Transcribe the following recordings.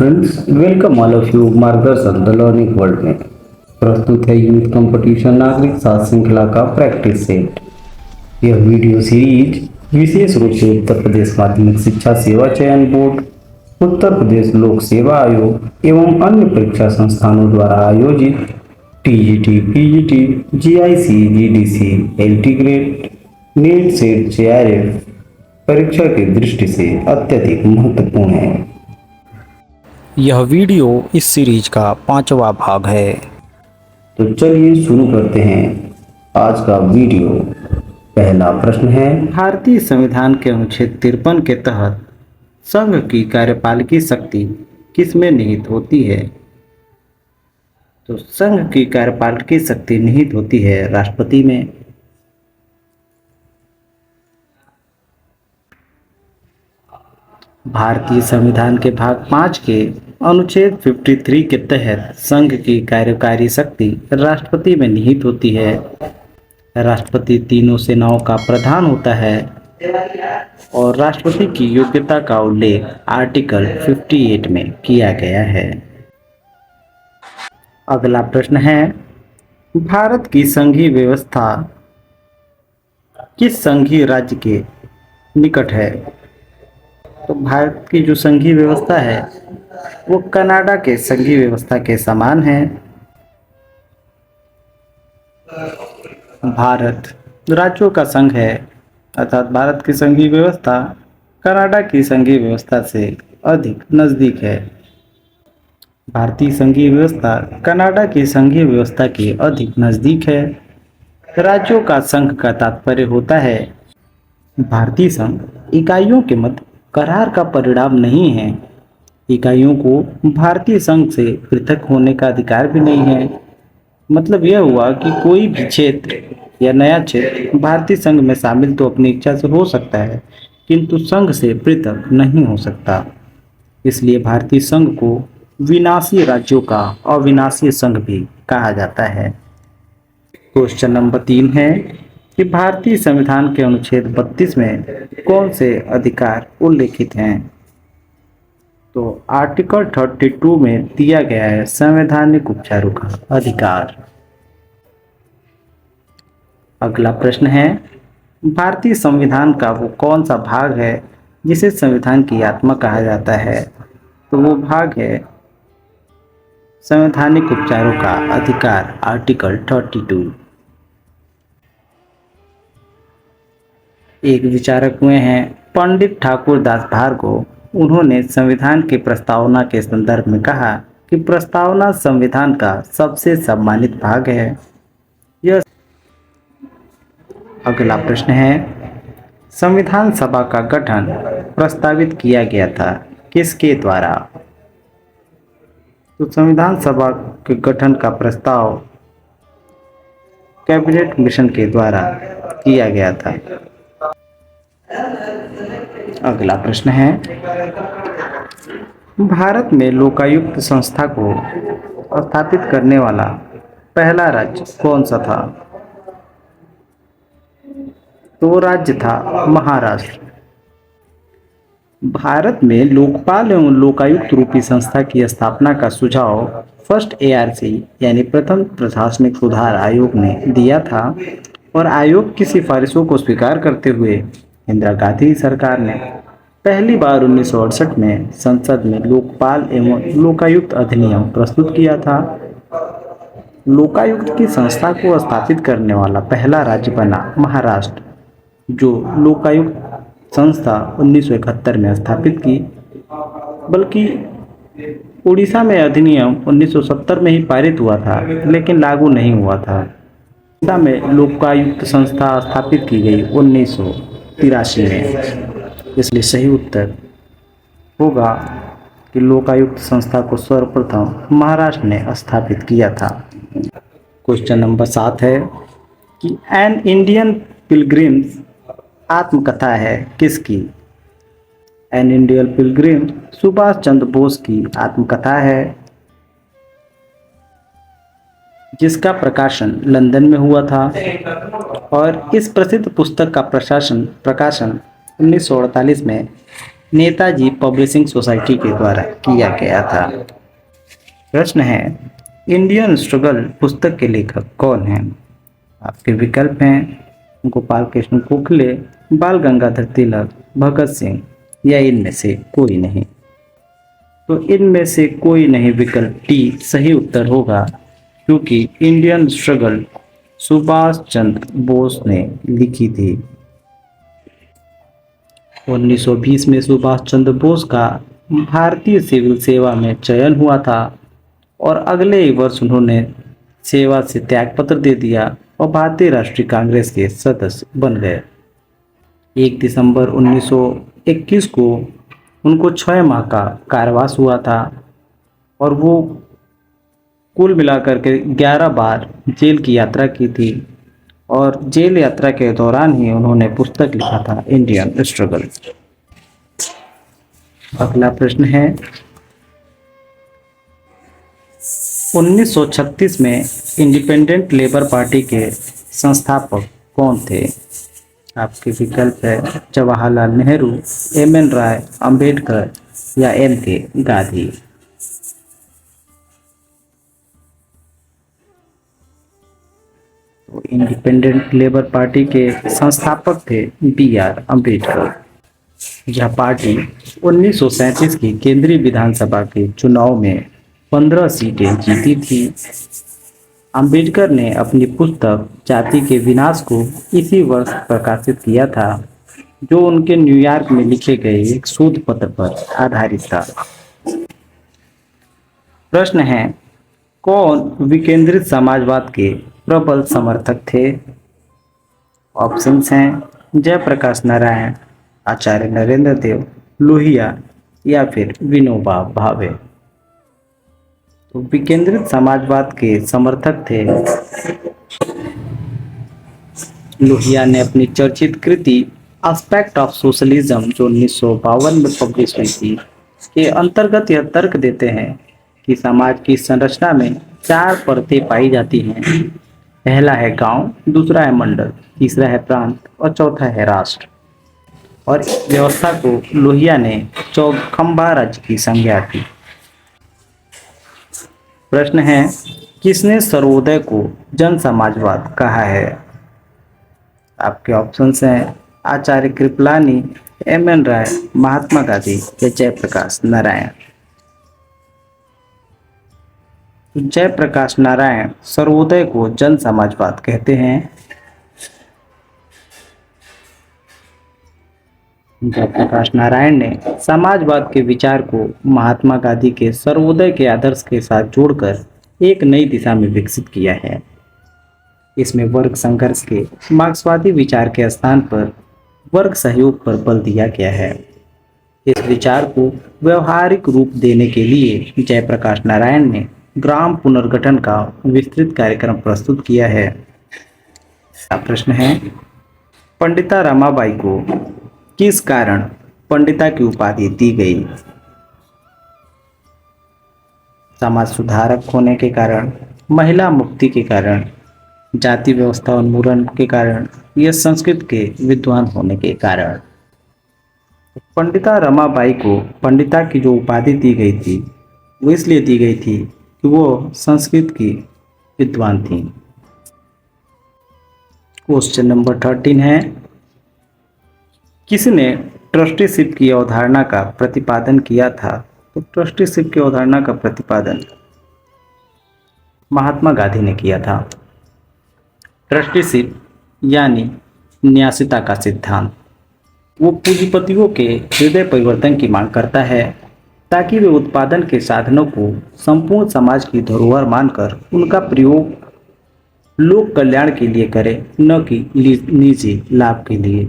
Friends, welcome all of you मार्गदर्शन the learning world में प्रस्तुत है यूथ कंपटीशन नागरिक साथ श्रृंखला का प्रैक्टिस सेट। यह वीडियो सीरीज विशेष रूप से उत्तर प्रदेश माध्यमिक शिक्षा सेवा चयन बोर्ड, उत्तर प्रदेश लोक सेवा आयोग एवं अन्य परीक्षा संस्थानों द्वारा आयोजित TGT, PGT, GIC, GDC, LT grade, NEET, SET, JRF परीक्षा की दृष्टि से अत्यधिक महत्वपूर्ण है। यह वीडियो इस सीरीज का 5वां भाग है। तो चलिए शुरू करते हैं आज का वीडियो। पहला प्रश्न है, भारतीय संविधान के अनुच्छेद 53 के तहत संघ की कार्यपालिकी शक्ति किसमें निहित होती है? तो संघ की कार्यपालिकी शक्ति निहित होती है राष्ट्रपति में। भारतीय संविधान के भाग 5 के अनुच्छेद 53 के तहत संघ की कार्यकारी शक्ति राष्ट्रपति में निहित होती है। राष्ट्रपति तीनों सेनाओं का प्रधान होता है और राष्ट्रपति की योग्यता का उल्लेख आर्टिकल 58 में किया गया है। अगला प्रश्न है, भारत की संघीय व्यवस्था किस संघीय राज्य के निकट है? तो भारत की जो संघीय व्यवस्था है वो कनाडा के संघीय व्यवस्था के समान है। भारत राज्यों का संघ है, अर्थात भारत की संघीय व्यवस्था कनाडा की संघीय व्यवस्था से अधिक नज़दीक है। भारतीय संघीय व्यवस्था कनाडा की संघीय व्यवस्था के अधिक नज़दीक है। राज्यों का संघ का तात्पर्य होता है भारतीय संघ इकाइयों के मध्य करार का परिणाम नहीं है। इकाइयों को भारतीय संघ से पृथक होने का अधिकार भी नहीं है। मतलब यह हुआ कि कोई भी क्षेत्र या नया क्षेत्र भारतीय संघ में शामिल तो अपनी इच्छा से हो सकता है, किंतु संघ से पृथक नहीं हो सकता। इसलिए भारतीय संघ को विनाशी राज्यों का अविनाशी संघ भी कहा जाता है। क्वेश्चन नंबर 3 है कि भारतीय संविधान के अनुच्छेद 32 में कौन से अधिकार उल्लेखित हैं? तो आर्टिकल 32 में दिया गया है संवैधानिक उपचारों का अधिकार। अगला प्रश्न है, भारतीय संविधान का वो कौन सा भाग है जिसे संविधान की आत्मा कहा जाता है? तो वो भाग है संवैधानिक उपचारों का अधिकार, आर्टिकल 32। एक विचारक हुए हैं पंडित ठाकुर दास भार्गव। उन्होंने संविधान की प्रस्तावना के संदर्भ में कहा कि प्रस्तावना संविधान का सबसे सम्मानित भाग है। यह अगला प्रश्न है, संविधान सभा का गठन प्रस्तावित किया गया था किसके द्वारा? तो संविधान सभा के गठन का प्रस्ताव कैबिनेट मिशन के द्वारा किया गया था। अगला प्रश्न है, भारत में लोकायुक्त संस्था को स्थापित करने वाला पहला राज्य कौन सा था? तो वो राज्य था महाराष्ट्र। भारत में लोकपाल एवं लोकायुक्त रूपी संस्था की स्थापना का सुझाव फर्स्ट एआरसी यानी प्रथम प्रशासनिक सुधार आयोग ने दिया था और आयोग की सिफारिशों को स्वीकार करते हुए इंदिरा गांधी सरकार ने पहली बार 1968 में संसद में लोकपाल एवं लोकायुक्त अधिनियम प्रस्तुत किया था। लोकायुक्त की संस्था को स्थापित करने वाला पहला राज्य बना महाराष्ट्र, जो लोकायुक्त संस्था 1971 में स्थापित की। बल्कि उड़ीसा में अधिनियम 1970 में ही पारित हुआ था, लेकिन लागू नहीं हुआ था। उड़ीसा में लोकायुक्त संस्था स्थापित की गई 1983 में। इसलिए सही उत्तर होगा कि लोकायुक्त संस्था को सर्वप्रथम महाराष्ट्र ने स्थापित किया था। क्वेश्चन नंबर 7 है कि एन इंडियन पिलग्रिम्स आत्मकथा है किसकी? An Indian Pilgrim Subhash Chandra Bose की आत्मकथा है, जिसका प्रकाशन लंदन में हुआ था। और इस प्रसिद्ध पुस्तक का प्रकाशन 1948 में नेताजी पब्लिशिंग सोसाइटी के द्वारा किया गया था। प्रश्न है, इंडियन स्ट्रगल पुस्तक के लेखक कौन हैं? आपके विकल्प हैं गोपाल कृष्ण गोखले, बाल गंगाधर तिलक, भगत सिंह या इनमें से कोई नहीं। तो इनमें से कोई नहीं विकल्प डी सही उत्तर होगा, क्योंकि इंडियन स्ट्रगल सुभाष चंद्र बोस ने लिखी थी। 1920 में सुभाष चंद्र बोस का भारतीय सिविल सेवा में चयन हुआ था और अगले ही वर्ष उन्होंने सेवा से त्यागपत्र दे दिया और भारतीय राष्ट्रीय कांग्रेस के सदस्य बन गए। 1 दिसंबर 1921 को उनको 6 माह का कारावास हुआ था और वो कुल मिलाकर के 11 बार जेल की यात्रा की थी और जेल यात्रा के दौरान ही उन्होंने पुस्तक लिखा था इंडियन स्ट्रगल। अगला प्रश्न है, 1936 में इंडिपेंडेंट लेबर पार्टी के संस्थापक कौन थे? आपके विकल्प है जवाहरलाल नेहरू, एम.एन. राय, अंबेडकर या M.K. गांधी। तो इंडिपेंडेंट लेबर पार्टी के संस्थापक थे B.R. अंबेडकर। यह पार्टी 1937 की केंद्रीय विधानसभा के चुनाव में 15 सीटें जीती थी। अंबेडकर ने अपनी पुस्तक जाति के विनाश को इसी वर्ष प्रकाशित किया था, जो उनके न्यूयॉर्क में लिखे गए एक शोध पत्र पर आधारित था। प्रश्न है, कौन विकेंद्रित समाजवाद के प्रबल समर्थक थे? ऑप्शंस हैं जयप्रकाश नारायण, आचार्य नरेंद्र देव, लोहिया या फिर विनोबा भावे। तो विकेंद्रित समाजवाद के समर्थक थे लोहिया ने अपनी चर्चित कृति एस्पेक्ट ऑफ सोशलिज्म जो 1952 में पब्लिश हुई थी के अंतर्गत यह तर्क देते हैं कि समाज की संरचना में 4 परतें पाई जाती हैं। पहला है गांव, दूसरा है मंडल, तीसरा है प्रांत और चौथा है राष्ट्र। और इस व्यवस्था को लोहिया ने चौखंबा राज्य की संज्ञा दी। प्रश्न है, किसने सर्वोदय को जन समाजवाद कहा है? आपके ऑप्शंस हैं आचार्य कृपलानी, M.N. राय, महात्मा गांधी या जयप्रकाश नारायण। जयप्रकाश नारायण सर्वोदय को जन समाजवाद कहते हैं। जयप्रकाश नारायण ने समाजवाद के विचार को महात्मा गांधी के सर्वोदय के आदर्श के साथ जोड़कर एक नई दिशा में विकसित किया है। इसमें वर्ग संघर्ष के मार्क्सवादी विचार के स्थान पर वर्ग सहयोग पर बल दिया गया है। इस विचार को व्यवहारिक रूप देने के लिए जयप्रकाश नारायण ने ग्राम पुनर्गठन का विस्तृत कार्यक्रम प्रस्तुत किया है। प्रश्न है, पंडिता रमाबाई को किस कारण पंडिता की उपाधि दी गई? समाज सुधारक होने के कारण, महिला मुक्ति के कारण, जाति व्यवस्था उन्मूलन के कारण या संस्कृत के विद्वान होने के कारण। पंडिता रमाबाई को पंडिता की जो उपाधि दी गई थी वो इसलिए दी गई थी कि वो संस्कृत की विद्वान थी। क्वेश्चन नंबर 13 है, किसने ट्रस्टीशिप की अवधारणा का प्रतिपादन किया था? तो ट्रस्टीशिप की अवधारणा का प्रतिपादन महात्मा गांधी ने किया था। ट्रस्टीशिप यानी न्यासिता का सिद्धांत वो पूंजीपतियों के हृदय परिवर्तन की मांग करता है ताकि वे उत्पादन के साधनों को संपूर्ण समाज की धरोहर मानकर उनका प्रयोग लोक कल्याण के लिए करें, न कि निजी लाभ के लिए।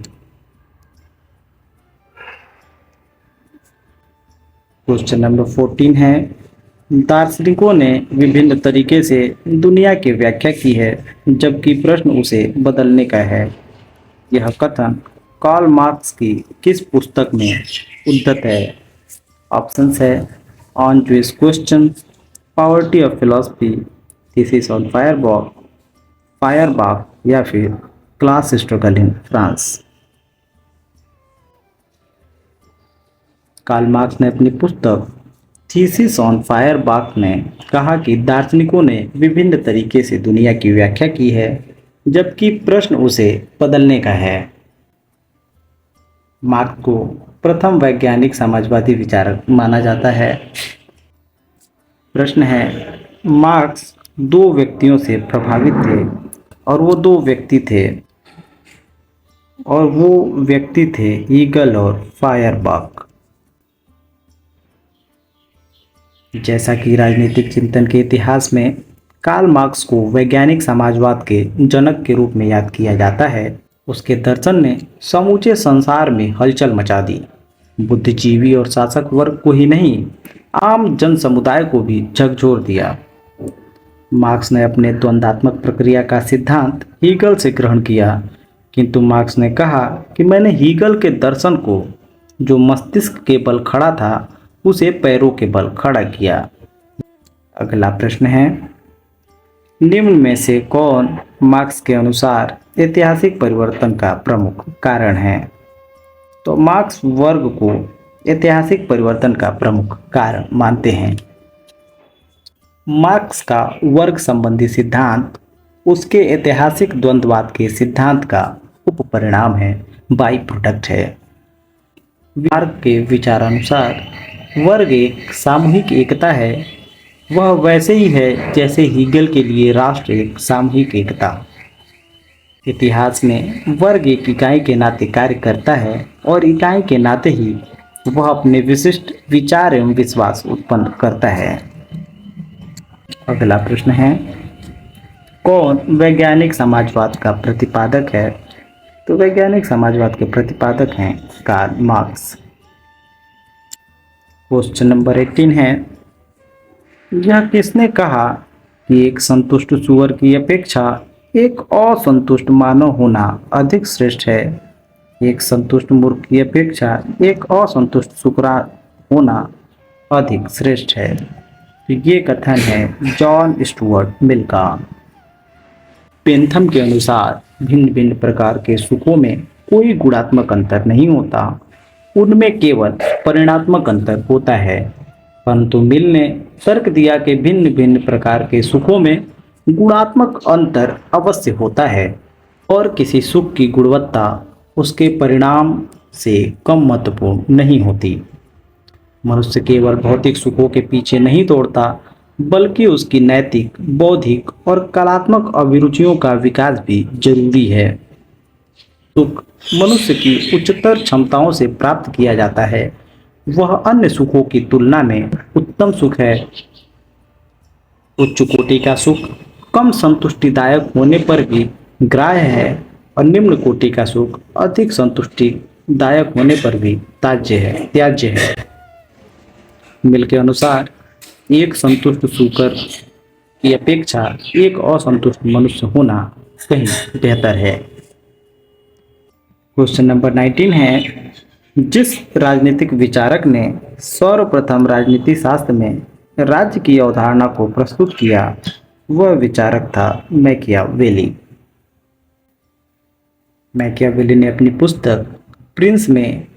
क्वेश्चन नंबर 14 है, दार्शनिकों ने विभिन्न तरीके से दुनिया की व्याख्या की है जबकि प्रश्न उसे बदलने का है। यह कथन कार्ल मार्क्स की किस पुस्तक में उद्धृत है? ऑप्शंस है on Jewish question, poverty of philosophy, thesis on Feuerbach या फिर class struggle in France. Karl Marx ने अपनी पुस्तक थीसिस ऑन फायरबाख में कहा कि दार्शनिकों ने विभिन्न तरीके से दुनिया की व्याख्या की है, जबकि प्रश्न उसे बदलने का है। मार्क्स को प्रथम वैज्ञानिक समाजवादी विचारक माना जाता है। प्रश्न है, मार्क्स दो व्यक्तियों से प्रभावित थे और वो दो व्यक्ति थे हीगल और फायरबाख। जैसा कि राजनीतिक चिंतन के इतिहास में कार्ल मार्क्स को वैज्ञानिक समाजवाद के जनक के रूप में याद किया जाता है, उसके दर्शन ने समूचे संसार में हलचल मचा दी। बुद्धिजीवी और शासक वर्ग को ही नहीं, आम जन समुदाय को भी झकझोर दिया। मार्क्स ने अपने द्वंद्वात्मक प्रक्रिया का सिद्धांत हीगल से ग्रहण किया, किंतु मार्क्स ने कहा कि मैंने हीगल के दर्शन को, जो मस्तिष्क के बल खड़ा था, उसे पैरों के बल खड़ा किया। अगला प्रश्न है, निम्न में से कौन मार्क्स के अनुसार ऐतिहासिक परिवर्तन का प्रमुख कारण है? तो मार्क्स वर्ग को ऐतिहासिक परिवर्तन का प्रमुख कारण मानते हैं। मार्क्स का वर्ग संबंधी सिद्धांत उसके ऐतिहासिक द्वंद्ववाद के सिद्धांत का उपपरिणाम है, बाई प्रोडक्ट है। मार्क्स के विचारानुसार वर्ग एक सामूहिक एकता है, वह वैसे ही है जैसे हीगल के लिए राष्ट्र एक सामूहिक एकता। इतिहास में वर्ग एक इकाई के नाते कार्य करता है और इकाई के नाते ही वह अपने विशिष्ट विचार एवं विश्वास उत्पन्न करता है। अगला प्रश्न है, कौन वैज्ञानिक समाजवाद का प्रतिपादक है? तो वैज्ञानिक समाजवाद के प्रतिपादक हैं कार्ल मार्क्स। क्वेश्चन नंबर 18 है, यह किसने कहा कि एक संतुष्ट सूअर की अपेक्षा एक असंतुष्ट मानव होना अधिक श्रेष्ठ है? एक संतुष्ट मूर्ख की अपेक्षा एक असंतुष्ट शुक्राणु होना अधिक श्रेष्ठ है। तो ये कथन है जॉन स्टुअर्ट मिल का। पेंथम के अनुसार भिन्न भिन्न प्रकार के सुखों में कोई गुणात्मक अंतर नहीं होता, उनमें केवल परिणात्मक अंतर होता है। परंतु मिल ने तर्क दिया कि भिन्न भिन्न प्रकार के सुखों में गुणात्मक अंतर अवश्य होता है और किसी सुख की गुणवत्ता उसके परिणाम से कम महत्वपूर्ण नहीं होती। मनुष्य केवल भौतिक सुखों के पीछे नहीं दौड़ता, बल्कि उसकी नैतिक, बौद्धिक और कलात्मक अभिरुचियों का विकास भी जरूरी है। सुख मनुष्य की उच्चतर क्षमताओं से प्राप्त किया जाता है, वह अन्य सुखों की तुलना में उत्तम सुख है। उच्च कोटि का सुख कम संतुष्टिदायक होने पर भी ग्राह्य है और निम्न कोटि का सुख अधिक संतुष्टिदायक होने पर भी त्याज्य है। मिल के अनुसार एक संतुष्ट सूकर की अपेक्षा एक असंतुष्ट मनुष्य होना कहीं बेहतर है। क्वेश्चन नंबर 19 है, जिस राजनीतिक विचारक ने सर्वप्रथम राजनीति शास्त्र में राज्य की अवधारणा को प्रस्तुत किया, वह विचारक था मैकियावेली। मैकियावेली ने अपनी पुस्तक प्रिंस में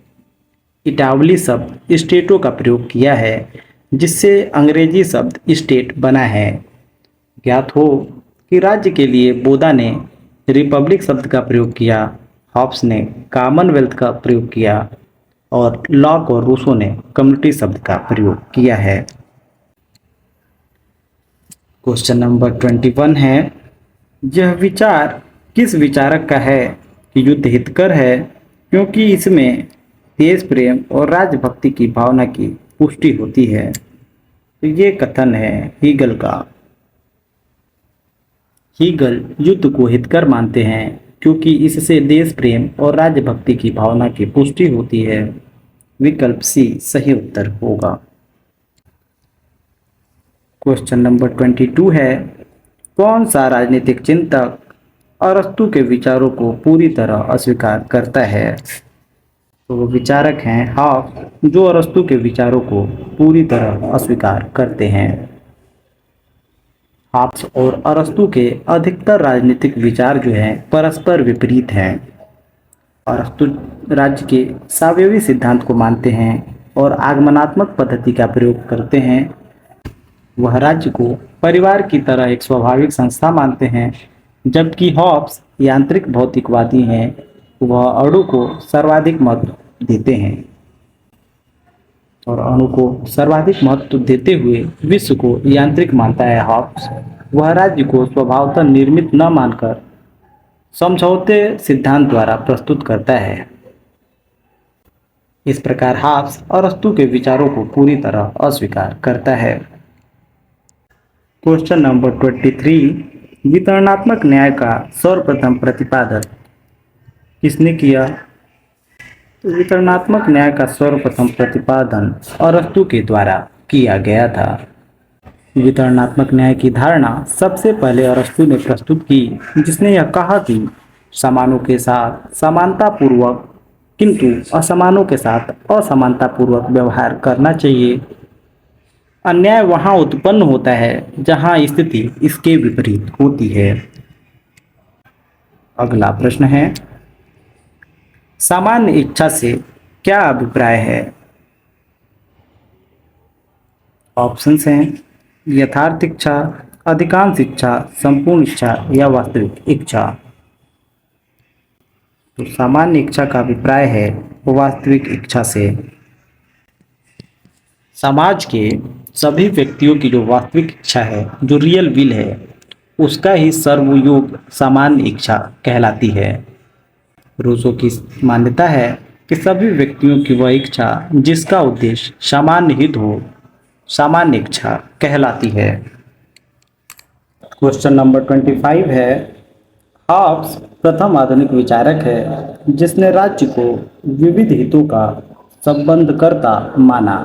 इटावली शब्द स्टेटों का प्रयोग किया है, जिससे अंग्रेजी शब्द स्टेट बना है। ज्ञात हो कि राज्य के लिए बोदा ने रिपब्लिक शब्द का प्रयोग किया, हॉब्स ने कॉमनवेल्थ का प्रयोग किया और लॉक और रूसो ने कम्युनिटी शब्द का प्रयोग किया है। क्वेश्चन नंबर 21 है, यह विचार किस विचारक का है कि युद्ध हितकर है, क्योंकि इसमें देश प्रेम और राजभक्ति की भावना की पुष्टि होती है? तो ये कथन है हीगल का। हीगल युद्ध को हितकर मानते हैं क्योंकि इससे देश प्रेम और राजभक्ति की भावना की पुष्टि होती है। विकल्प सी सही उत्तर होगा। क्वेश्चन नंबर 22 है, कौन सा राजनीतिक चिंतक अरस्तु के विचारों को पूरी तरह अस्वीकार करता है? तो वो विचारक हैं हॉब्स, जो अरस्तु के विचारों को पूरी तरह अस्वीकार करते हैं। हॉब्स और अरस्तु के अधिकतर राजनीतिक विचार जो हैं परस्पर विपरीत हैं। अरस्तु राज्य के सावयवी सिद्धांत को मानते हैं, और आगमनात्मक पद्धति का प्रयोग करते हैं। वह राज्य को परिवार की तरह एक स्वाभाविक संस्था मानते हैं, जबकि हॉब्स यांत्रिक भौतिकवादी हैं। वह अणु को सर्वाधिक महत्व देते हैं और अणु को सर्वाधिक महत्व देते हुए विश्व को यांत्रिक मानता है। हॉब्स वह राज्य को स्वभावतः निर्मित न मानकर समझौते सिद्धांत द्वारा प्रस्तुत करता है। इस प्रकार हॉब्स अरस्तू के विचारों को पूरी तरह अस्वीकार करता है। क्वेश्चन नंबर 23, वितरणात्मक न्याय का सर्वप्रथम प्रतिपादन किसने किया? तो वितरणात्मक न्याय का सर्वप्रथम प्रतिपादन अरस्तू के द्वारा किया गया था। वितरणात्मक न्याय की धारणा सबसे पहले अरस्तू ने प्रस्तुत की, जिसने यह कहा कि समानों के साथ समानतापूर्वक किंतु असमानों के साथ असमानतापूर्वक व्यवहार करना चाहिए। अन्याय वहाँ उत्पन्न होता है जहाँ स्थिति इसके विपरीत होती है। अगला प्रश्न है, सामान्य इच्छा से क्या अभिप्राय है? ऑप्शंस हैं यथार्थ इच्छा, अधिकांश इच्छा, संपूर्ण इच्छा या वास्तविक इच्छा। तो सामान्य इच्छा का अभिप्राय है वास्तविक इच्छा से। समाज के सभी व्यक्तियों की जो वास्तविक इच्छा है, जो रियल विल है, उसका ही सर्वयोग सामान्य इच्छा कहलाती है। रूसो की मान्यता है कि सभी व्यक्तियों की वह इच्छा जिसका उद्देश्य सामान्य हित हो, सामान्य इच्छा कहलाती है। क्वेश्चन नंबर 25 है, हॉब्स प्रथम आधुनिक विचारक है जिसने राज्य को विविध हितों का संबंधकर्ता माना।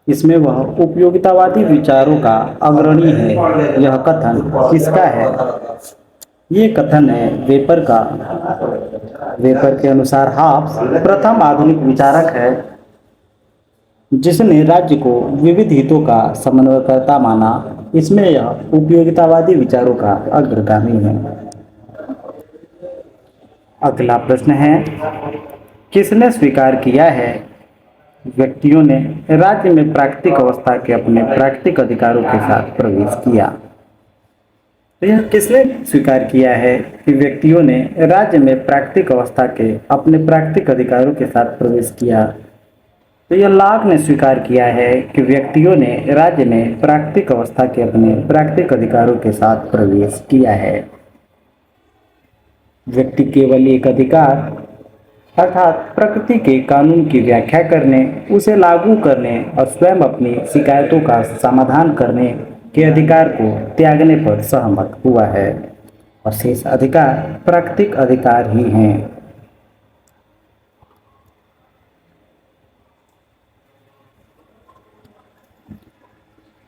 इसमें वह उपयोगितावादी विचारों का अग्रणी है। यह कथन किसका है? ये कथन है वेपर का। वेपर के अनुसार हॉब्स प्रथम आधुनिक विचारक है जिसने राज्य को विविध हितों का समन्वयकर्ता माना। इसमें यह उपयोगितावादी विचारों का अग्रगामी है। अगला प्रश्न है, किसने स्वीकार किया है व्यक्तियों ने राज्य में प्राकृतिक अवस्था के अपने प्राकृतिक अधिकारों के साथ प्रवेश किया? तो यह किसने स्वीकार किया है कि व्यक्तियों ने राज्य में प्राकृतिक अवस्था के अपने प्राकृतिक अधिकारों के साथ प्रवेश किया? तो यह लॉक ने स्वीकार किया है कि व्यक्तियों ने राज्य में प्राकृतिक अवस्था के अपने प्राकृतिक अधिकारों के साथ प्रवेश किया है। व्यक्ति केवल एक अधिकार अर्थात प्रकृति के कानून की व्याख्या करने, उसे लागू करने और स्वयं अपनी शिकायतों का समाधान करने के अधिकार को त्यागने पर सहमत हुआ है और शेष अधिकार प्राकृतिक अधिकार ही हैं।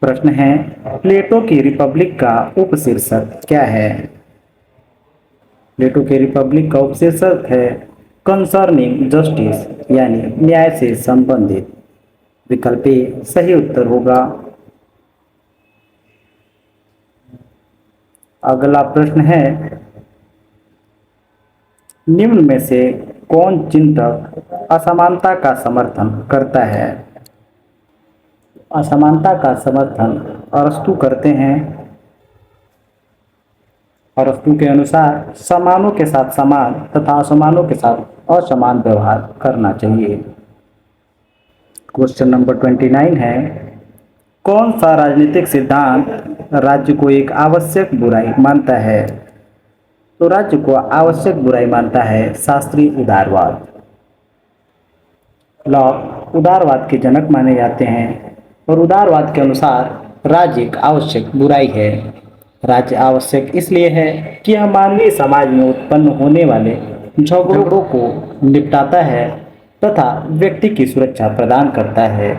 प्रश्न है, प्लेटो की रिपब्लिक का उपशीर्षक क्या है? प्लेटो के रिपब्लिक का उपशीर्षक है कंसर्निंग जस्टिस, यानी न्याय से संबंधित। विकल्प ए सही उत्तर होगा। अगला प्रश्न है, निम्न में से कौन चिंतक असमानता का समर्थन करता है? असमानता का समर्थन अरस्तू करते हैं। अरस्तू के अनुसार समानों के साथ समान तथा असमानों के साथ असमान व्यवहार करना चाहिए। क्वेश्चन नंबर 29 है, कौन सा राजनीतिक सिद्धांत राज्य को एक आवश्यक बुराई मानता है? तो राज्य को आवश्यक बुराई मानता है शास्त्रीय उदारवाद। लॉक उदारवाद के जनक माने जाते हैं और उदारवाद के अनुसार राज्य एक आवश्यक बुराई है। राज्य आवश्यक इसलिए है कि यह मानवीय समाज में उत्पन्न होने वाले झगड़ों को निपटाता है तथा व्यक्ति की सुरक्षा प्रदान करता है।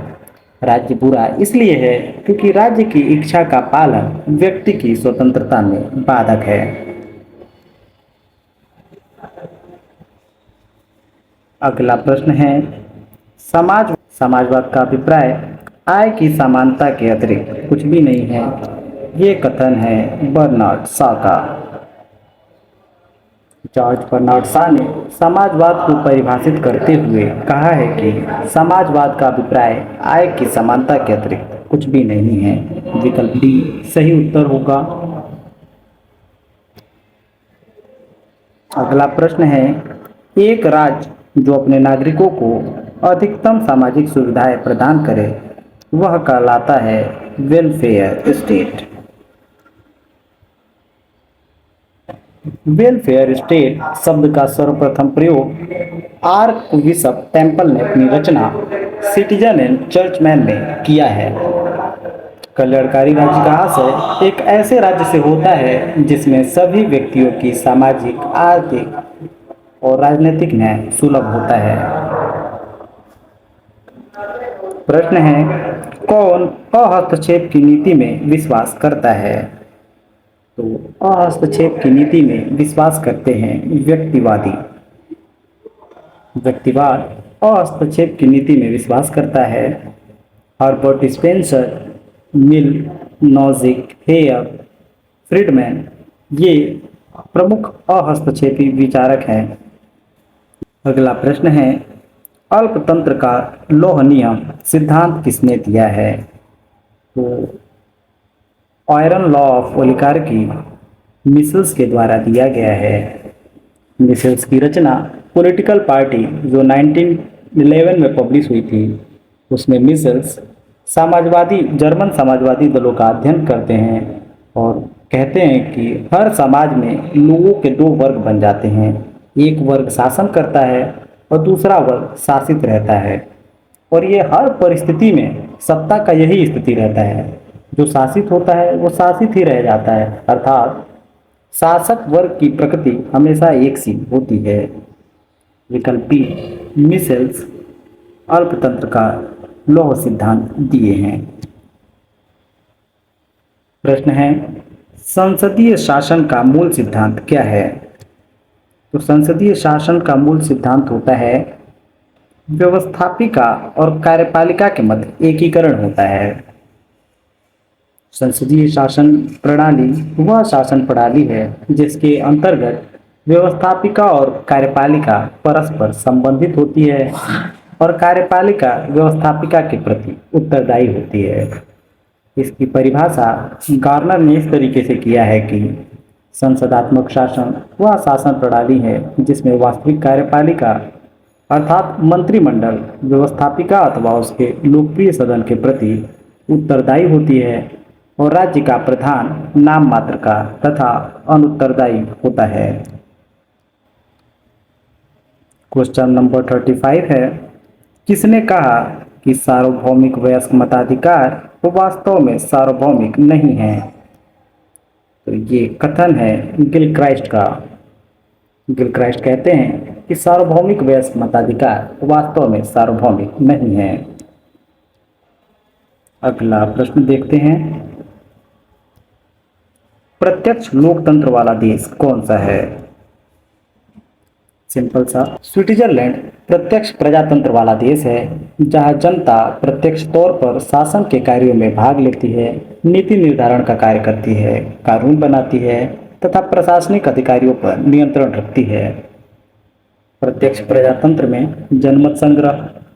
राज्य बुरा इसलिए है क्योंकि राज्य की इच्छा का पालन व्यक्ति की स्वतंत्रता में बाधक है। अगला प्रश्न है, समाजवाद का अभिप्राय आय की समानता के अतिरिक्त कुछ भी नहीं है। ये कथन है बर्नार्ड शॉ का। जॉर्ज बर्नार्ड शॉ ने समाजवाद को परिभाषित करते हुए कहा है कि समाजवाद का अभिप्राय आय की समानता के अतिरिक्त कुछ भी नहीं है। विकल्प डी सही उत्तर होगा। अगला प्रश्न है, एक राज्य जो अपने नागरिकों को अधिकतम सामाजिक सुविधाएं प्रदान करे वह कहलाता है वेलफेयर स्टेट। वेलफेयर स्टेट शब्द का सर्वप्रथम प्रयोग आर्क बिशप टेम्पल ने अपनी रचना सिटीजन एंड चर्चमैन में किया है। कल्याणकारी राज्य का आशय एक ऐसे राज्य से होता है जिसमें सभी व्यक्तियों की सामाजिक, आर्थिक और राजनीतिक न्याय सुलभ होता है। प्रश्न है, कौन अहस्तक्षेप की नीति में विश्वास करता है? तो अहस्तक्षेप की नीति में विश्वास करते हैं व्यक्तिवादी। व्यक्तिवाद अहस्तक्षेप की नीति में विश्वास करता है। हर्बर्ट स्पेंसर, मिल, नॉजिक, हेयर, फ्रीडमैन ये प्रमुख अहस्तक्षेपी विचारक हैं। अगला प्रश्न है, अल्पतंत्र का लौह नियम सिद्धांत किसने दिया है? तो iron law of oligarchy micelles के द्वारा दिया गया है। मिसेल्स की रचना पॉलिटिकल पार्टी जो 1911 में पब्लिश हुई थी, उसमें मिसेल्स जर्मन समाजवादी दलों का अध्ययन करते हैं और कहते हैं कि हर समाज में लोगों के दो वर्ग बन जाते हैं। एक वर्ग शासन करता है और दूसरा वर्ग शासित रहता है, और ये हर परिस्थिति में सत्ता का यही स्थिति रहता है। जो शासित होता है वो शासित ही रह जाता है, अर्थात शासक वर्ग की प्रकृति हमेशा एक सी होती है। विकल्प बी मिसेल्स अल्पतंत्र का लौह सिद्धांत दिए हैं। प्रश्न है, संसदीय शासन का मूल सिद्धांत क्या है? तो संसदीय शासन का मूल सिद्धांत होता है व्यवस्थापिका और कार्यपालिका के मध्य एकीकरण होता है। संसदीय शासन प्रणाली वह शासन प्रणाली है जिसके अंतर्गत व्यवस्थापिका और कार्यपालिका परस्पर संबंधित होती है और कार्यपालिका व्यवस्थापिका के प्रति उत्तरदायी होती है। इसकी परिभाषा गार्नर ने इस तरीके से किया है कि संसदात्मक शासन वह शासन प्रणाली है जिसमें वास्तविक कार्यपालिका अर्थात मंत्रिमंडल व्यवस्थापिका अथवा उसके लोकप्रिय सदन के प्रति उत्तरदायी होती है और राज्य का प्रधान नाम मात्र का तथा अनुत्तरदायी होता है। क्वेश्चन नंबर 35 है, किसने कहा कि सार्वभौमिक वयस्क मताधिकार वास्तव में सार्वभौमिक नहीं है? तो ये कथन है गिलक्राइस्ट का। गिलक्राइस्ट कहते हैं कि सार्वभौमिक वयस्क मताधिकार वास्तव में सार्वभौमिक नहीं है। अगला प्रश्न देखते हैं, प्रत्यक्ष लोकतंत्र वाला देश कौन सा है? सिंपल सा, स्विट्जरलैंड प्रत्यक्ष प्रजातंत्र वाला देश है जहां जनता प्रत्यक्ष तौर पर शासन के कार्यों में भाग लेती है, नीति निर्धारण का कार्य करती है, कानून बनाती है तथा प्रशासनिक अधिकारियों पर नियंत्रण रखती है। प्रत्यक्ष प्रजातंत्र में जनमत संग्रह,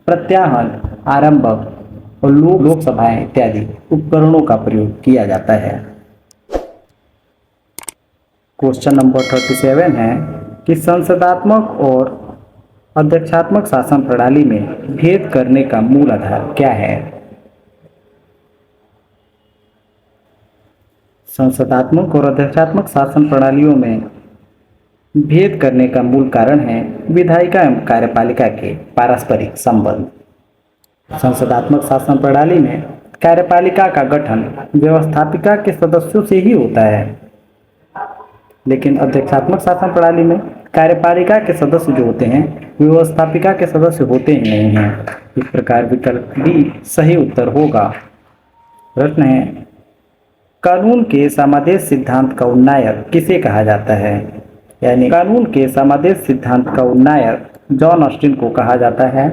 प्रत्याहन, आरंभक और लोकसभाएं इत्यादि उपकरणों का प्रयोग किया जाता है। क्वेश्चन नंबर 37 है कि संसदात्मक और अध्यक्षात्मक शासन प्रणाली में भेद करने का मूल आधार क्या है? संसदात्मक और अध्यक्षात्मक शासन प्रणालियों में भेद करने का मूल कारण है विधायिका एवं कार्यपालिका के पारस्परिक संबंध। संसदात्मक शासन प्रणाली में कार्यपालिका का गठन व्यवस्थापिका के सदस्यों से ही होता है, लेकिन अध्यक्षात्मक शासन प्रणाली में कार्यपालिका के सदस्य जो होते हैं व्यवस्थापिका के सदस्य होते ही नहीं हैं। इस प्रकार विकल्प डी सही उत्तर होगा। प्रश्न है, कानून के समादेश सिद्धांत का उन्नायक किसे कहा जाता है? यानी कानून के समादेश सिद्धांत का उन्नायक जॉन ऑस्टिन को कहा जाता है।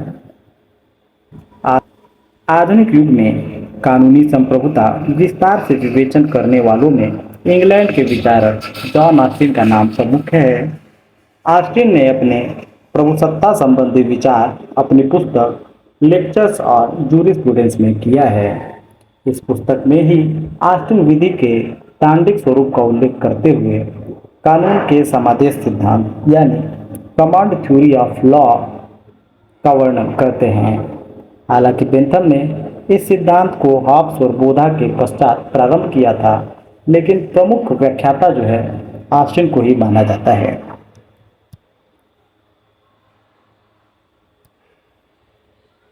आधुनिक युग में कानूनी संप्रभुता विस्तार से विवेचन करने वालों में इंग्लैंड के विचारक जॉन ऑस्टिन का नाम प्रमुख है। ऑस्टिन ने अपने प्रभुसत्ता संबंधी विचार अपनी पुस्तक लेक्चर्स और जूरिस्प्रूडेंस में किया है। इस पुस्तक में ही ऑस्टिन विधि के तांडिक स्वरूप का उल्लेख करते हुए कानून के समादेश सिद्धांत यानी कमांड थ्योरी ऑफ लॉ का वर्णन करते हैं। हालांकि बेंथम ने इस सिद्धांत को हॉब्स और बोधा के पश्चात प्रारंभ किया था, लेकिन प्रमुख व्याख्याता जो है ऑस्टिन को ही माना जाता है।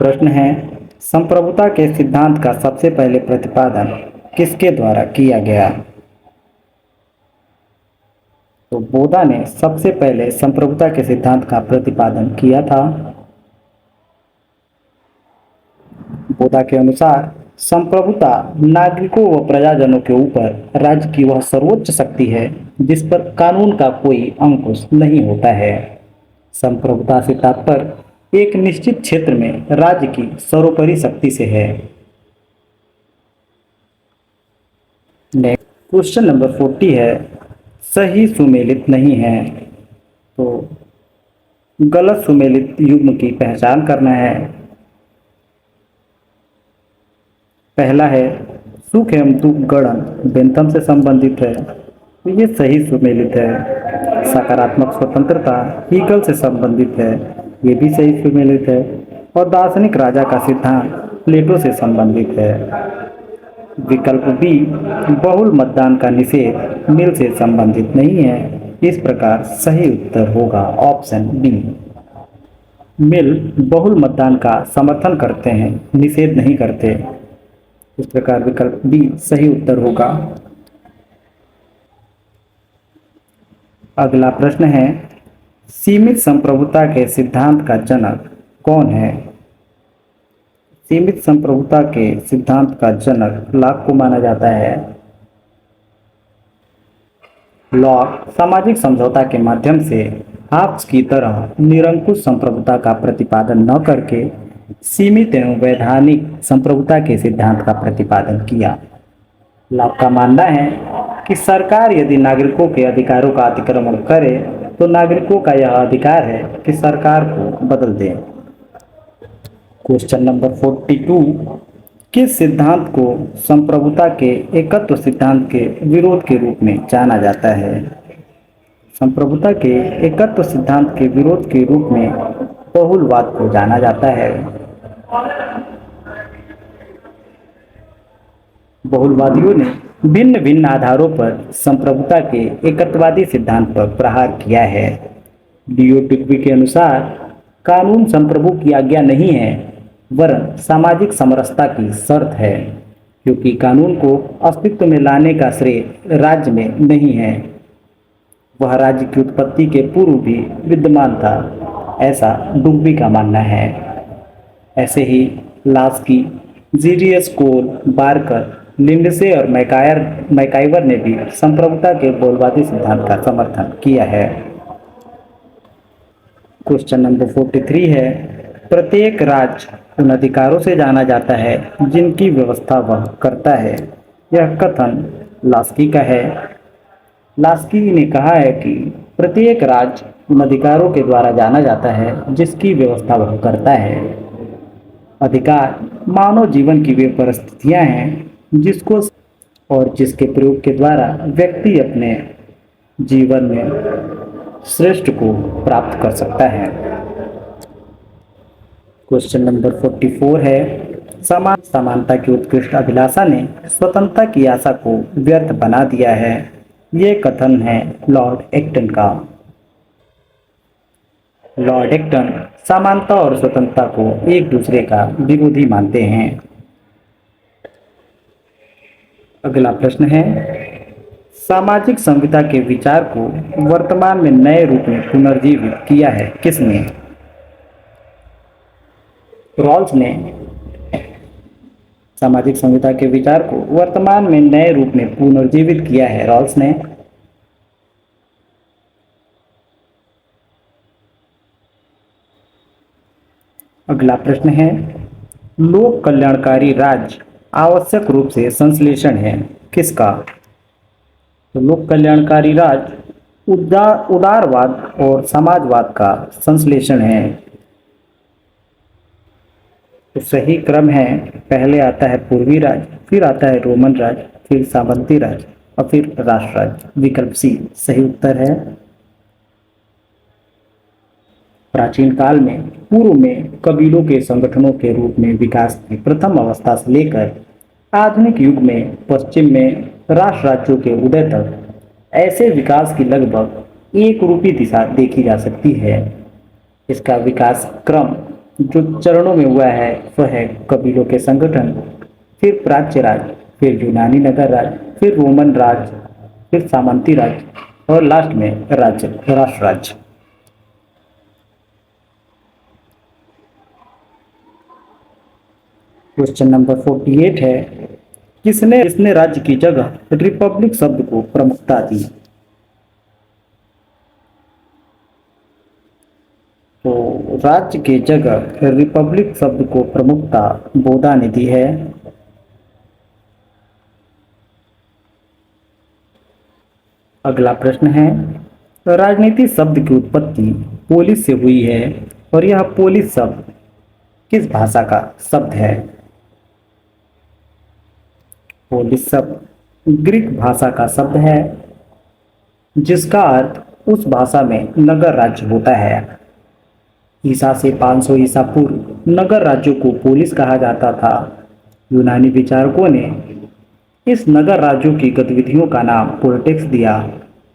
प्रश्न है, संप्रभुता के सिद्धांत का सबसे पहले प्रतिपादन किसके द्वारा किया गया? तो बोधा ने सबसे पहले संप्रभुता के सिद्धांत का प्रतिपादन किया था। बोधा के अनुसार संप्रभुता नागरिकों व प्रजाजनों के ऊपर राज्य की वह सर्वोच्च शक्ति है जिस पर कानून का कोई अंकुश नहीं होता है। संप्रभुता से तात्पर्य एक निश्चित क्षेत्र में राज्य की सर्वोपरि शक्ति से है। क्वेश्चन नंबर 40 है, सही सुमेलित नहीं है। तो गलत सुमेलित युग्म की पहचान करना है। पहला है सुख एवं दुख गणन बेंथम से संबंधित है, तो ये सही सुमेलित है। सकारात्मक स्वतंत्रता हीगल से संबंधित है, ये भी सही सुमेलित है। और दार्शनिक राजा का सिद्धांत प्लेटो से संबंधित है। विकल्प बी बहुल मतदान का निषेध मिल से संबंधित नहीं है, इस प्रकार सही उत्तर होगा ऑप्शन बी। मिल बहुल मतदान का समर्थन करते हैं, निषेध नहीं करते, इस प्रकार विकल्प बी सही उत्तर होगा। अगला प्रश्न है, सीमित संप्रभुता के सिद्धांत का जनक कौन है? सीमित संप्रभुता के सिद्धांत का जनक लॉक को माना जाता है। लॉक सामाजिक समझौता के माध्यम से हाब्स की तरह निरंकुश संप्रभुता का प्रतिपादन न करके सीमित एवं वैधानिक संप्रभुता के सिद्धांत का प्रतिपादन किया। लॉक का मानना है कि सरकार यदि नागरिकों के अधिकारों का अतिक्रमण करे तो नागरिकों का यह अधिकार है कि सरकार को बदल दें। क्वेश्चन नंबर 42, किस सिद्धांत को संप्रभुता के एकत्व सिद्धांत के विरोध के रूप में जाना जाता है? संप्रभुता के एकत्व सिद्धांत के विरोध के रूप में बहुलवाद को जाना जाता है। बहुलवादियों ने भिन्न भिन्न आधारों पर संप्रभुता के एकत्ववादी सिद्धांत पर प्रहार किया है। लियो टुकवी के अनुसार कानून संप्रभु की आज्ञा नहीं है, वरन सामाजिक समरसता की शर्त है, क्योंकि कानून को अस्तित्व में लाने का श्रेय राज्य में नहीं है, वह राज्य की उत्पत्ति के पूर्व भी विद्यमान था, ऐसा डुग्बी का मानना है। ऐसे ही लास्की, जीडीएस कोल, बार्कर, लिंडसे और मैकाइवर ने भी संप्रभुता के बहुलवादी सिद्धांत का समर्थन किया है। क्वेश्चन नंबर 43 है, प्रत्येक राज्य उन अधिकारों से जाना जाता है जिनकी व्यवस्था वह करता है। यह कथन लास्की का है। लास्की ने कहा है कि प्रत्येक राज्य उन अधिकारों के द्वारा जाना जाता है जिसकी व्यवस्था वह करता है। अधिकार मानव जीवन की वे परिस्थितियां हैं जिसको और जिसके प्रयोग के द्वारा व्यक्ति अपने जीवन में श्रेष्ठ को प्राप्त कर सकता है। क्वेश्चन नंबर 44 है, समानता की उत्कृष्ट अभिलाषा ने स्वतंत्रता की आशा को व्यर्थ बना दिया है। ये कथन है लॉर्ड एक्टन का। लॉर्ड एक्टन समानता और स्वतंत्रता को एक दूसरे का विरोधी मानते हैं। अगला प्रश्न है, सामाजिक संविदा के विचार को वर्तमान में नए रूप में पुनर्जीवित किया है किसने? रॉल्स ने सामाजिक संविदा के विचार को वर्तमान में नए रूप में पुनर्जीवित किया है रॉल्स ने। अगला प्रश्न है, लोक कल्याणकारी राज्य आवश्यक रूप से संश्लेषण है किसका? तो लोक कल्याणकारी राज्य उदारवाद और समाजवाद का संश्लेषण है। तो सही क्रम है, पहले आता है पूर्वी राज्य, फिर आता है रोमन राज्य, फिर सामंती राज्य और फिर राष्ट्र राज्य। विकल्प सी सही उत्तर है। प्राचीन काल में पूर्व में कबीलों के संगठनों के रूप में विकास की प्रथम अवस्था से लेकर आधुनिक युग में पश्चिम में राष्ट्र राज्यों के उदय तक ऐसे विकास की लगभग एक रूपी दिशा देखी जा सकती है। इसका विकास क्रम जो चरणों में हुआ है वह है कबीलों के संगठन, फिर प्राच्य राज्य, फिर यूनानी नगर राज्य, फिर रोमन राज्य, फिर सामंती राज्य और लास्ट में राष्ट्र राज्य। क्वेश्चन नंबर 48 है, किसने राज्य की जगह रिपब्लिक शब्द को प्रमुखता दी? तो राज्य की जगह रिपब्लिक शब्द को प्रमुखता बोधा ने दी है। अगला प्रश्न है, राजनीति शब्द की उत्पत्ति पोलिस से हुई है और यह पोलिस शब्द किस भाषा का शब्द है? पोलिस शब्द ग्रीक भाषा का शब्द है जिसका अर्थ उस भाषा में नगर राज्य होता है। ईसा से 500 ईसा पूर्व नगर राज्यों को पोलिस कहा जाता था। यूनानी विचारकों ने इस नगर राज्यों की गतिविधियों का नाम पॉलिटिक्स दिया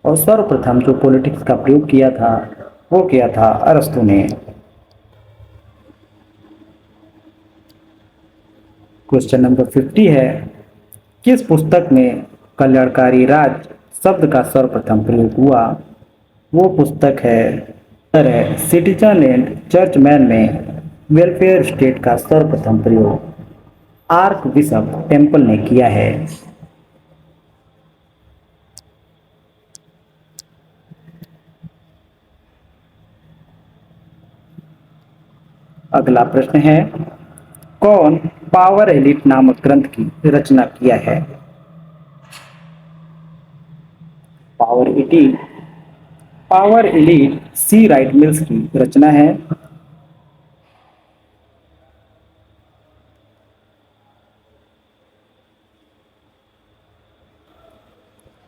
और सर्वप्रथम जो पॉलिटिक्स का प्रयोग किया था वो किया था अरस्तु ने। क्वेश्चन नंबर 50 है, किस पुस्तक में कल्याणकारी राज शब्द का सर्वप्रथम प्रयोग हुआ? वो पुस्तक है सिटीजन एंड चर्चमैन में वेलफेयर स्टेट का सर्वप्रथम प्रयोग आर्क बिशप टेम्पल ने किया है। अगला प्रश्न है, कौन पावर एलिट नामक ग्रंथ की रचना किया है? पावर एलिट सी राइट मिल्स की रचना है।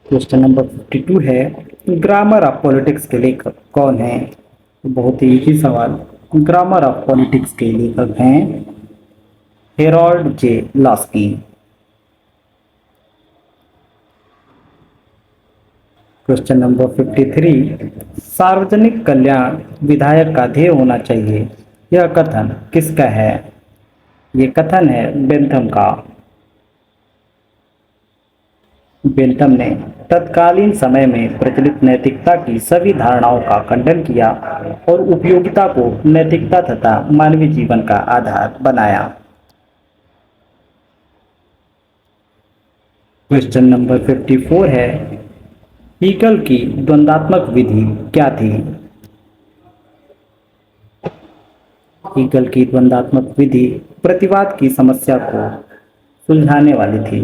क्वेश्चन नंबर 52 है, ग्रामर ऑफ पॉलिटिक्स के लेखक कौन है? बहुत ही इजी सवाल। ग्रामर ऑफ पॉलिटिक्स के लेखक हैं Harold J Laski. Question number 53, सार्वजनिक कल्याण विधायक का ध्येय होना चाहिए, यह कथन किसका है? यह कथन है बेंथम का। बेंथम ने तत्कालीन समय में प्रचलित नैतिकता की सभी धारणाओं का खंडन किया और उपयोगिता को नैतिकता तथा मानवीय जीवन का आधार बनाया। क्वेश्चन नंबर 54 है, हीगल की द्वंद्वात्मक विधि क्या थी? हीगल की द्वंद्वात्मक विधि प्रतिवाद की समस्या को सुलझाने वाली थी।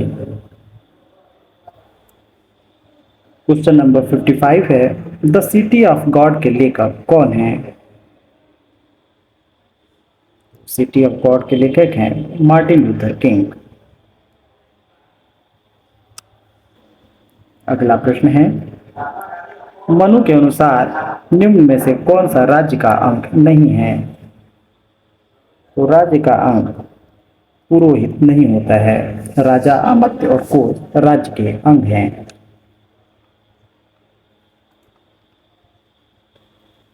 क्वेश्चन नंबर 55 है, द सिटी ऑफ गॉड के लेखक कौन है? सिटी ऑफ गॉड के लेखक हैं मार्टिन लूथर किंग। अगला प्रश्न है, मनु के अनुसार निम्न में से कौन सा राज्य का अंग नहीं है? तो राज्य का अंग पुरोहित नहीं होता है। राजा, अमात्य और कोच राज्य के अंग हैं।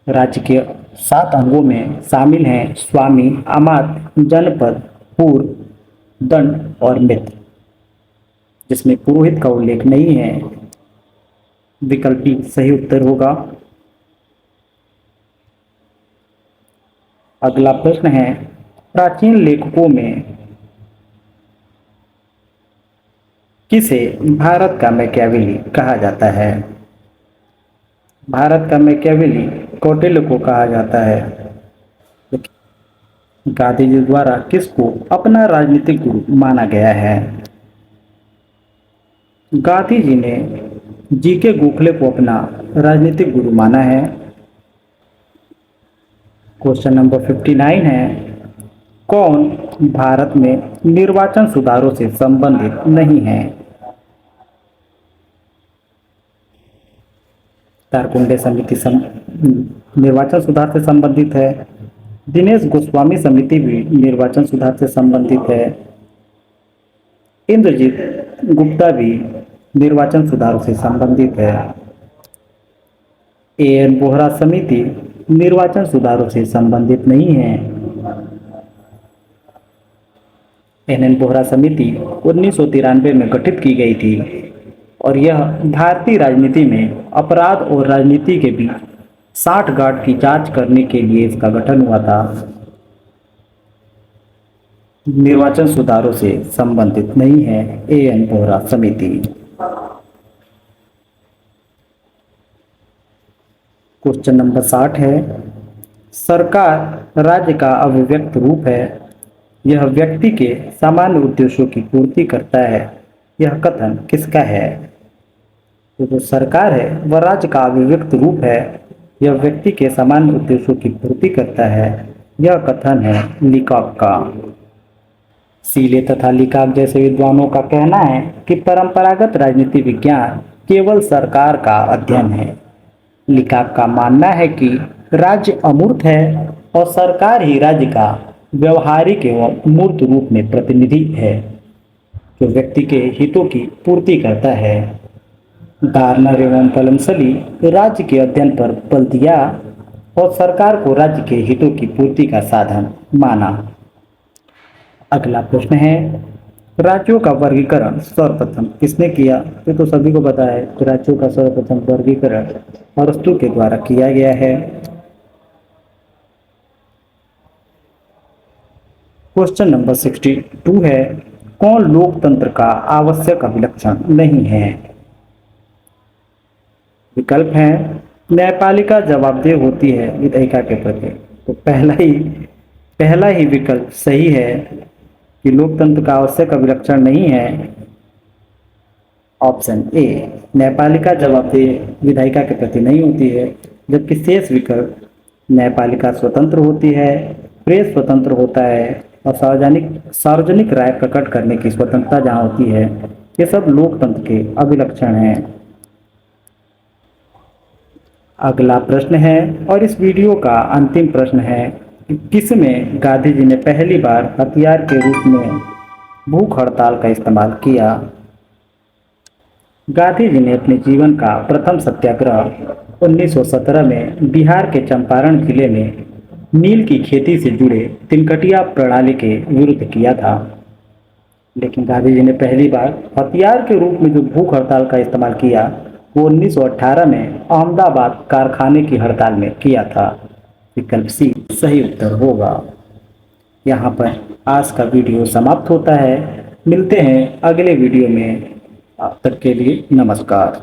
राज्य के 7 अंगों में शामिल हैं स्वामी, अमात्य, जनपद, पूर्व, दंड और मित्र, जिसमें पुरोहित का उल्लेख नहीं है। विकल्प बी सही उत्तर होगा। अगला प्रश्न है, प्राचीन लेखकों में किसे भारत का मैकियावेली कहा जाता है? भारत का मैकियावेली कौटिल्य को कहा जाता है। गांधी जी द्वारा किसको अपना राजनीतिक गुरु माना गया है? गांधी जी ने जीके गोखले को अपना राजनीतिक गुरु माना है। क्वेश्चन नंबर 59 है, कौन भारत में निर्वाचन सुधारों से संबंधित नहीं है? तारकुंडे समिति निर्वाचन सुधार से संबंधित है। दिनेश गोस्वामी समिति भी निर्वाचन सुधार से संबंधित है। इंद्रजीत गुप्ता भी निर्वाचन सुधारों से संबंधित है। एएन बोहरा समिति निर्वाचन सुधारों से संबंधित नहीं है। एनएन बोहरा समिति 1993 में गठित की गई थी और यह भारतीय राजनीति में अपराध और राजनीति के बीच साठगांठ की जांच करने के लिए इसका गठन हुआ था। निर्वाचन सुधारों से संबंधित नहीं है एएन बोहरा समिति। क्वेश्चन नंबर 60 है, सरकार राज्य का अभिव्यक्त रूप है, यह व्यक्ति के सामान्य उद्देश्यों की पूर्ति करता है। यह कथन किसका है? तो जो सरकार है वह राज्य का अभिव्यक्त रूप है, यह व्यक्ति के सामान्य उद्देश्यों की पूर्ति करता है। यह कथन है लीकॉक का। सीले तथा लीकॉक जैसे विद्वानों का कहना है कि परंपरागत राजनीति विज्ञान केवल सरकार का अध्ययन है। लीकॉक का मानना है कि राज्य अमूर्त है और सरकार ही राज्य का व्यवहारिक एवं मूर्त रूप में प्रतिनिधि है, जो व्यक्ति के हितों की पूर्ति करता है। गार्नर एवं पलमसली राज्य के अध्ययन पर बल दिया और सरकार को राज्य के हितों की पूर्ति का साधन माना। अगला प्रश्न है, राज्यों का वर्गीकरण सर्वप्रथम किसने किया? ये तो सभी को पता है कि राज्यों का सर्वप्रथम वर्गीकरण अरस्तू के द्वारा किया गया है। क्वेश्चन नंबर 62 है, कौन लोकतंत्र का आवश्यक अभिलक्षण नहीं है? विकल्प है, न्यायपालिका जवाबदेह होती है विधायिका के प्रति। तो पहला ही विकल्प सही है कि लोकतंत्र का आवश्यक अभिलक्षण नहीं है। ऑप्शन ए, न्यायपालिका जवाबदेह विधायिका के प्रति नहीं होती है, जबकि शेष विकल्प न्यायपालिका स्वतंत्र होती है, प्रेस स्वतंत्र होता है और सार्वजनिक राय प्रकट करने की स्वतंत्रता जहां होती है, ये सब लोकतंत्र के अभिलक्षण हैं। अगला प्रश्न है और इस वीडियो का अंतिम प्रश्न है कि किसमें गांधी जी ने पहली बार हथियार के रूप में भूख हड़ताल का इस्तेमाल किया? गांधी जी ने अपने जीवन का प्रथम सत्याग्रह 1917 में बिहार के चंपारण जिले में नील की खेती से जुड़े तिनकटिया प्रणाली के विरुद्ध किया था। लेकिन गांधी जी ने पहली बार हथियार के रूप में जो भूख हड़ताल का इस्तेमाल किया वो 1918 में अहमदाबाद कारखाने की हड़ताल में किया था। विकल्प सी सही उत्तर होगा। यहाँ पर आज का वीडियो समाप्त होता है। मिलते हैं अगले वीडियो में। अब तक के लिए नमस्कार।